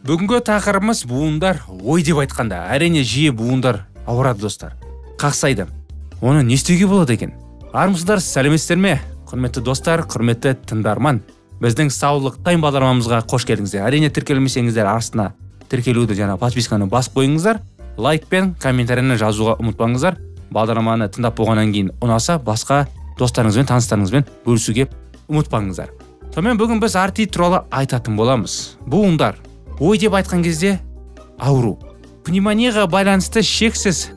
Бүгінгі тақырыбымыз буындар. Ой деп айтқанда, әрине жиі буындар ауырады достар. Қақсайды. Оны не істеуге болады екен? Армысыздар, сәлеметсіздер ме? Құрметті достар, құрметті тыңдарман. Біздің саулық тайм бағдарламамызға қош келдіңіздер. Әрине тіркелмесеңіздер астына тіркелуді подписканы басып қойыңыздар. Лайк пен комментарияны жазуға ұмытпаңыздар. Бағдарламаны тыңдап болғаннан кейін ұнаса, басқа достарыңызбен, таныстарыңызбен бөлісуге ұмытпаңыздар. Сонымен бүгін біз артрит туралы айтатын боламыз. Буындар. Ой деп айтқан кезде ауру. Пневмонияға байланысты шексіз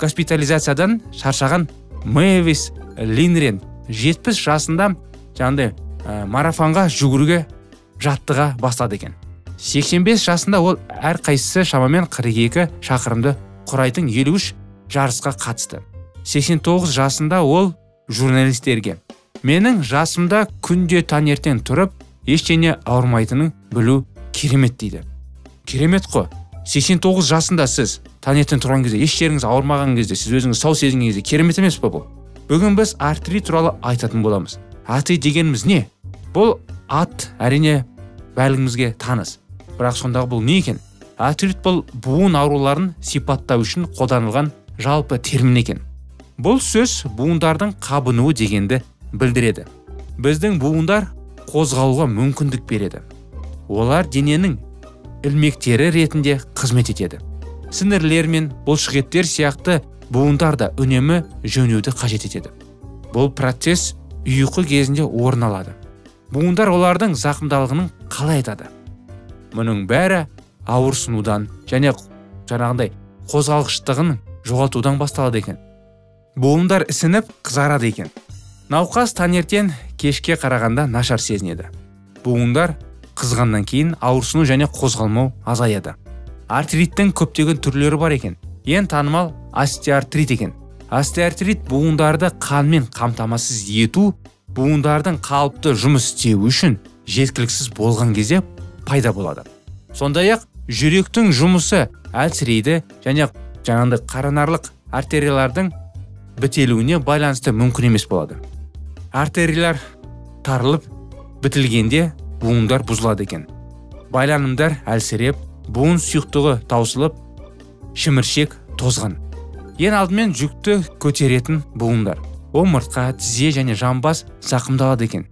госпитализациядан шаршаған Мэвис Линрен 70 жасында марафонға жүгіруге жаттыға бастады екен. 85 жасында ол әрқайсысы шамамен 42 шақырымды құрайтын 53 жарысқа қатысты. 89 жасында ол журналистерге: менің жасымда күнде таңертең тұрып, ештеңе ауырмайтынын білу керемет дейді. Керемет қой. 89 жасында сіз таңертең тұрған кезде, еш жеріңіз ауырмаған кезде, сіз өзіңіз сау сезінген кезде керемет емес пе бұл? Бүгін біз артрит туралы айтатын боламыз. Артрит дегеніміз не? Бұл ат әрине бәрімізге таныс. Бірақ сондағы бұл не екен? Артрит бұл буын ауруларын сипаттау үшін қолданылған жалпы термин екен. Бұл сөз буындардың қабынуы дегенді білдіреді. Біздің буындар қозғалуға мүмкіндік береді. Олар дененің ілмектері ретінде қызмет етеді. Сіңірлер мен бұлшықеттер сияқты буындар да үнемі жөнуді қажет етеді. Бұл процесс ұйқы кезінде орын алады. Буындар олардың зақымдалғанын қалай айтады? Мұның бәрі ауырсынудан және қозғалғыштығын жоғалтудан басталады екен. Буындар ісініп қызарады екен. Науқас таңертең кешке қарағанда нашар сезінеді. Буындар қызғаннан кейін ауырсыну және қозғалмау азаяды. Артриттің көптеген түрлері бар екен. Ең танымал остеоартрит екен. Остеоартрит буындарды қанмен қамтамасыз ету, буындардың қалыпты жұмыс істеуі үшін жеткіліксіз болған кезде пайда болады. Сондай-ақ жүректің жұмысы әлсірейді және коронарлық артериялардың бітелуіне байланысты мүмкін емес болады. Артериялар тарылып бітілгенде буындар бұзылады екен. Байланымдар әлсіреп, буын сұйықтығы таусылып, шіміршек тозған. Ең алдымен жүкті көтеретін буындар омыртқа, тізе және жамбас зақымдалады екен.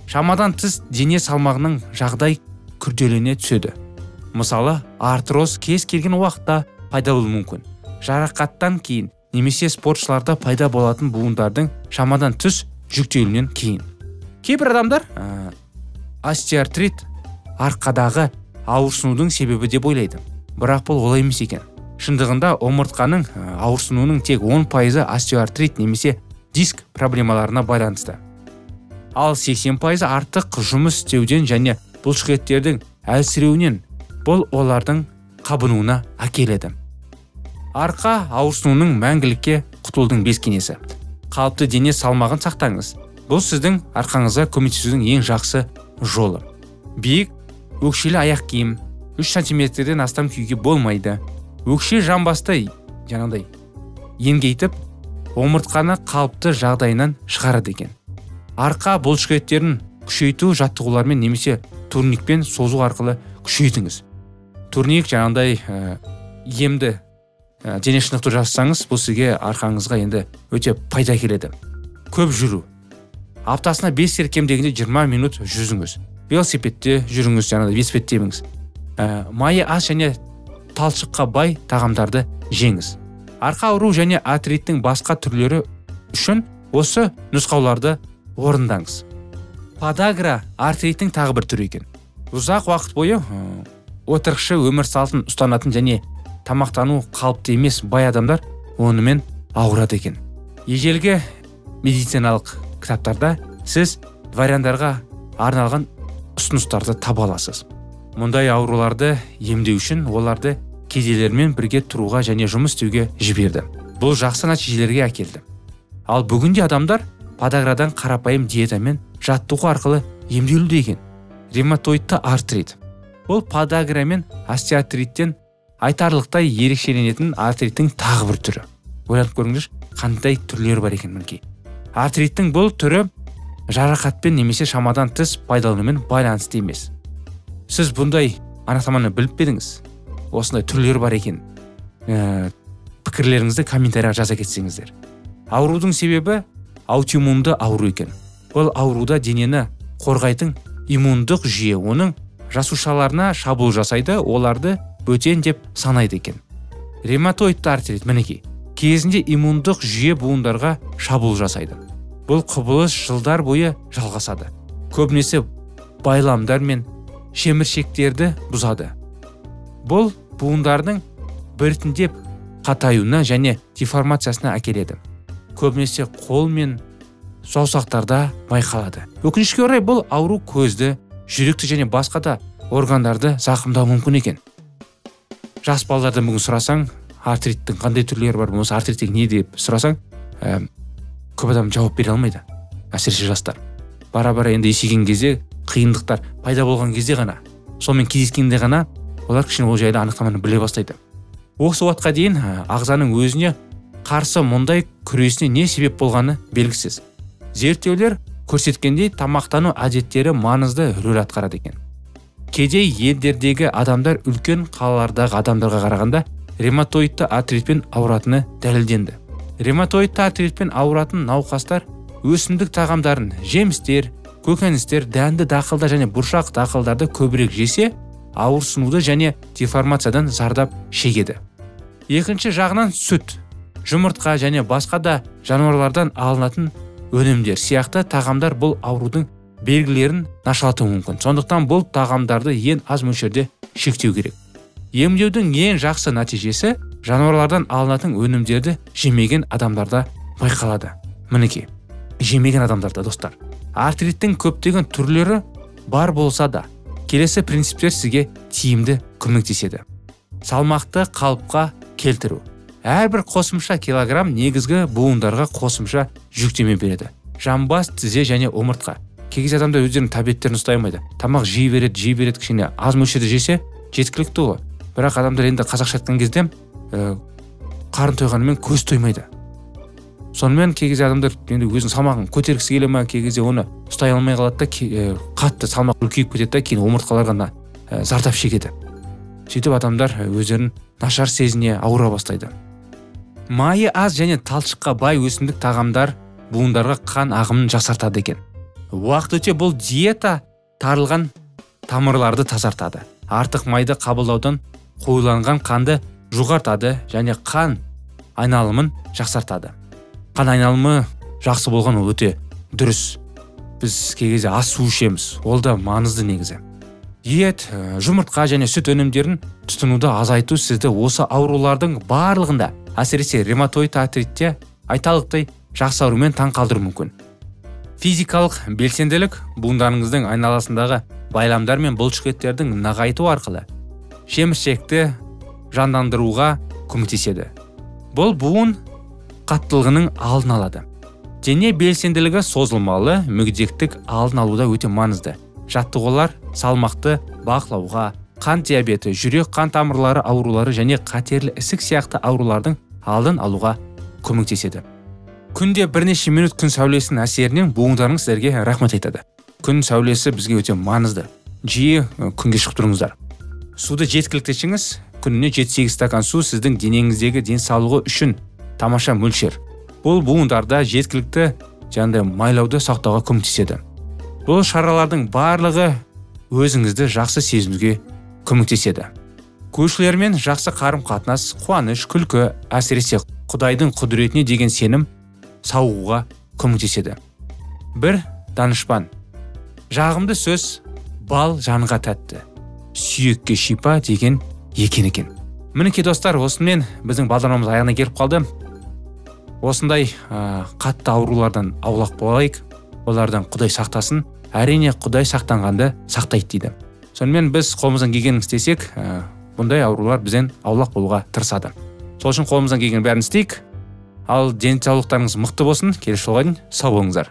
Шамадан тыс дене салмағының жағдай күрделене түседі. Мысалы, артроз кез келген уақытта пайда болуы мүмкін. Жарақаттан кейін немесе спортшыларда пайда болатын буындардың шамадан тыс жүктелуінен кейін. Кейбір адамдар остеоартрит арқадағы ауырсынудың себебі деп ойлайды. Бірақ бұл олай емес екен. Шындығында омыртқаның ауырсынуының тек 10% остеоартрит немесе диск проблемаларына байланысты. Ал 80% артық жұмыс істеуден және бұлшықеттердің әлсіреуінен. Бұл олардың қабынуына әкеледі. Арқа ауырсынуының мәңгілікке құтылудың 5 кеңесі. Қалыпты дене салмағын сақтаңыз. Бұл сіздің арқаңызға көмектесудің ең жақсы жолы. Биік өкшелі аяқ киім 3 сантиметрден астам киюге болмайды. Өкше жамбасты еңгейтіп, омыртқаны қалыпты жағдайынан шығарады екен. Арқа бұлшықеттерін күшейту жаттығулармен немесе турникпен созу арқылы күшейтіңіз. Турник емді дене шынықтыру жасасаңыз, бұл сізге арқаңызға енді өте пайда келеді. Көп жүру. Аптасына 5 кем дегенде 20 минут жүзіңіз. Велосипедте жүріңіз, велосипедте еміңіз. Майы аз және талшыққа бай тағамдарды жеңіз. Арқа ауру және артриттің басқа түрлері үшін осы нұсқауларды орындаңыз. Подагра артриттің тағы бір түрі екен. Ұзақ уақыт бойы отырықшы өмір салтын ұстанатын және тамақтану қалыпты емес бай адамдар онымен ауырады екен. Ежелгі медициналық кітаптарда сіз дворяндарға арналған ұсыныстарды таба аласыз. Мұндай ауруларды емдеу үшін оларды кедейлермен бірге тұруға және жұмыс істеуге жіберді. Бұл жақсы нәтижелерге әкелді. Ал бүгінде адамдар подаградан қарапайым диетамен жаттығу арқылы емделуде екен. Ревматоидты артрит. Бұл подагра мен остеоартриттен айтарлықтай ерекшеленетін артриттің тағы бір түрі. Ойланып көріңіздер, қандай түрлері бар екен мінекей. Артриттің бұл түрі жарақатпен немесе шамадан тыс пайдаланумен байланысты емес. Сіз бұндай анықтаманы біліп пе едіңіз? Осындай түрлері бар екен. Пікірлеріңізді комментарияға жаза кетсеңіздер. Аурудың себебі аутоиммунды ауру екен. Бұл ауруда денені қорғайтын иммундық жүйе оның жасушаларына шабуыл жасайды, оларды бөтен деп санайды екен. Ревматоидты артрит мінекей. Кезінде иммундық жүйе буындарға шабуыл жасайды. Бұл құбылыс жылдар бойы жалғасады. Көбінесе байламдар мен шеміршектерді бұзады. Бұл буындардың біртіндеп қатаюына және деформациясына әкеледі. Көбінесе қол мен саусақтарда байқалады. Өкінішке орай бұл ауру көзді, жүректі және басқа да органдарды зақымдауы мүмкін екен. Жас балалардан бүгін сұрасаң, артриттің қандай түрлері бар, осы артрит не деп сұрасаң, көп адам жауап бере алмайды. Әсіресе жастар. Бара-бара енді есейген кезде қиындықтар пайда болған кезде ғана, сонымен кездескенде ғана олар кішкене ол жайлы анықтаманы біле бастайды. Осы уақытқа дейін ағзаның өзіне қарсы мұндай күресіне не себеп болғаны белгісіз. Зерттеулер көрсеткендей, тамақтану әдеттері маңызды рөл атқарады екен. Кейде елдердегі адамдар үлкен қалалардағы адамдарға қарағанда ревматоидты артритпен ауыратыны дәлелденді. Ревматоидты артритпен ауыратын науқастар өсімдік тағамдарын, жемістер, көкөністер, дәнді дақылдар және бұршақ дақылдарды көбірек жесе, ауырсынуды және деформациядан зардап шегеді. Екінші жағынан сүт, жұмыртқа және басқа да жануарлардан алынатын өнімдер сияқты тағамдар бұл аурудың белгілерін нашарлатуы мүмкін. Сондықтан бұл тағамдарды ең аз мөлшерде шектеу керек. Емдеудің ең жақсы нәтижесі жануарлардан алынатын өнімдерді жемеген адамдарда байқалады. Мінекей, жемеген адамдарда, достар. Артриттің көптеген түрлері бар болса да, келесі принциптер сізге тиімді көмектеседі. Салмақты қалыпқа келтіру. Әрбір қосымша килограмм негізгі буындарға қосымша жүктеме береді. Жамбас, тізе және омыртқа. Кей адамдар өздерінің тәбеттерін ұстай алмайды. Тамақ жей береді, кішкене аз мөлшерде жесе жеткілікті ғой. Бірақ адамдар енді қазақша айтқан кезде қарын тойғанымен көз тоймайды. Сонымен кей адамдар енді өзінің салмағын көтергісі келе ме, кей оны ұстай алмай қалады да, қатты салмақ үлкейіп кетеді да, кейін омыртқаларға зардап шегеді. Сөйтіп адамдар өздерін нашар сезіне ауыра бастайды. Майы аз және талшыққа бай өсімдік тағамдар буындарға қан ағымын жақсартады екен. Уақыт өте бұл диета тарылған тамырларды тазартады. Артық майды қабылдаудан қоюланған қанды жоғартады және қан айналымын жақсартады. Қан айналымы жақсы болған ол өте дұрыс. Біз кей кезде ас су ішеміз, ол да маңызды негізі. Ет, жұмыртқа және сүт өнімдерін тұтынуды азайту сізді осы аурулардың барлығында, әсіресе ревматоид артритте айтарлықтай жақсарумен таң қалдыру мүмкін. Физикалық белсенділік буындарыңыздың айналасындағы байламдар мен бұлшықеттердің нығайту арқылы жеміршекті жандандыруға көмектеседі. Бұл буын қаттылығының алдын алады. Дене белсенділігі созылмалы мүгедектік алдын алуда өте маңызды. Жаттығулар салмақты бақылауға, қан диабеті, жүрек қан тамырлары аурулары және қатерлі ісік сияқты аурулардың алдын алуға көмектеседі. Күнде бірнеше минут күн сәулесінің әсерінен буындарыңыз сіздерге рахмет айтады. Күн сәулесі бізге өте маңызды. Жиі күнге шығып тұрыңыздар. Суды жеткілікті ішіңіз. Күніне 7-8 стакан су сіздің денеңіздегі денсаулығы үшін тамаша мөлшер. Бұл буындарда жеткілікті майлауды сақтауға көмектеседі. Бұл шаралардың барлығы өзіңізді жақсы сезінуге көмектеседі. Көршілермен жақсы қарым-қатынас, қуаныш, күлкі, әсіресе Құдайдың құдіретіне деген сенім сауығуға көмектеседі. Бір данышпан. Жағымды сөз бал жанға тәтті, сүйекке шипа деген екен. Мінекей достар, осымен біздің бағдарламамыз аяғына келіп қалды. Осындай қатты аурулардан аулақ болайық. Олардан Құдай сақтасын. Әрине Құдай сақтанғанды сақтайды дейді. Сонымен біз қолымыздан келгенін істесек, бұндай аурулар бізден аулақ болуға тырысады. Сол үшін қолымыздан келген бәрін істейік. Ал денсаулықтарыңыз мықты болсын. Келесі жолға дейін сау болыңыздар.